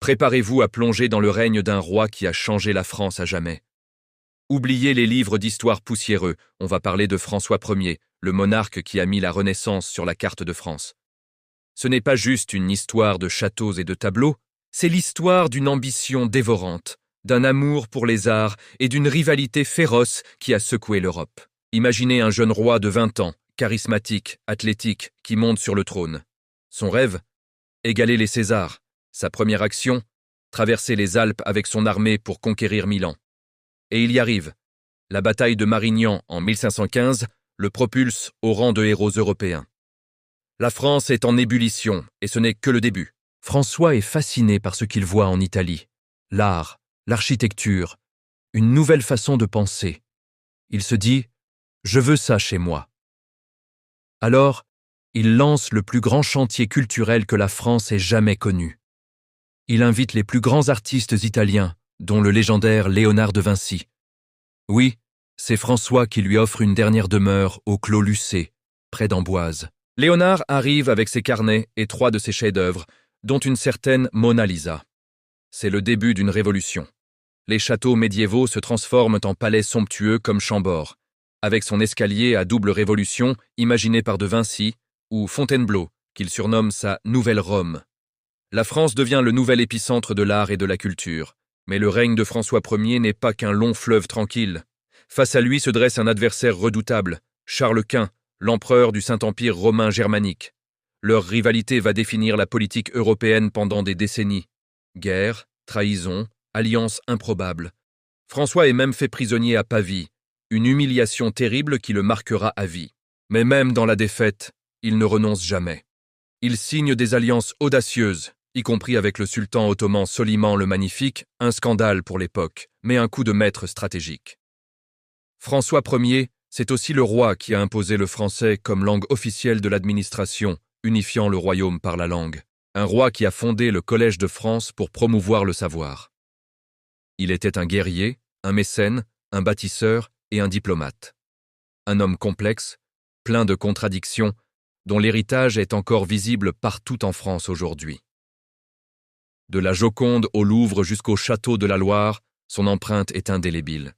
Préparez-vous à plonger dans le règne d'un roi qui a changé la France à jamais. Oubliez les livres d'histoire poussiéreux, on va parler de François Ier, le monarque qui a mis la Renaissance sur la carte de France. Ce n'est pas juste une histoire de châteaux et de tableaux, c'est l'histoire d'une ambition dévorante, d'un amour pour les arts et d'une rivalité féroce qui a secoué l'Europe. Imaginez un jeune roi de 20 ans, charismatique, athlétique, qui monte sur le trône. Son rêve? Égaler les Césars. Sa première action? Traverser les Alpes avec son armée pour conquérir Milan. Et il y arrive. La bataille de Marignan en 1515 le propulse au rang de héros européens. La France est en ébullition, et ce n'est que le début. François est fasciné par ce qu'il voit en Italie. L'art, l'architecture, une nouvelle façon de penser. Il se dit « Je veux ça chez moi ». Alors, il lance le plus grand chantier culturel que la France ait jamais connu. Il invite les plus grands artistes italiens, dont le légendaire Léonard de Vinci. Oui, c'est François qui lui offre une dernière demeure au Clos Lucé, près d'Amboise. Léonard arrive avec ses carnets et 3 de ses chefs-d'œuvre, dont une certaine Mona Lisa. C'est le début d'une révolution. Les châteaux médiévaux se transforment en palais somptueux comme Chambord, avec son escalier à double révolution imaginé par de Vinci, ou Fontainebleau, qu'il surnomme sa Nouvelle Rome. La France devient le nouvel épicentre de l'art et de la culture. Mais le règne de François Ier n'est pas qu'un long fleuve tranquille. Face à lui se dresse un adversaire redoutable, Charles Quint, l'empereur du Saint-Empire romain germanique. Leur rivalité va définir la politique européenne pendant des décennies. Guerre, trahison, alliances improbables. François est même fait prisonnier à Pavie, une humiliation terrible qui le marquera à vie. Mais même dans la défaite, il ne renonce jamais. Il signe des alliances audacieuses, y compris avec le sultan ottoman Soliman le Magnifique, un scandale pour l'époque, mais un coup de maître stratégique. François Ier, c'est aussi le roi qui a imposé le français comme langue officielle de l'administration, unifiant le royaume par la langue. Un roi qui a fondé le Collège de France pour promouvoir le savoir. Il était un guerrier, un mécène, un bâtisseur et un diplomate. Un homme complexe, plein de contradictions, dont l'héritage est encore visible partout en France aujourd'hui. De la Joconde au Louvre jusqu'au château de la Loire, son empreinte est indélébile.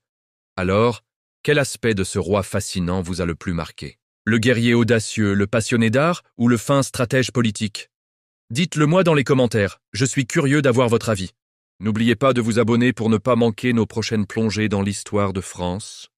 Alors, quel aspect de ce roi fascinant vous a le plus marqué? Le guerrier audacieux, le passionné d'art ou le fin stratège politique? Dites-le moi dans les commentaires, je suis curieux d'avoir votre avis. N'oubliez pas de vous abonner pour ne pas manquer nos prochaines plongées dans l'histoire de France.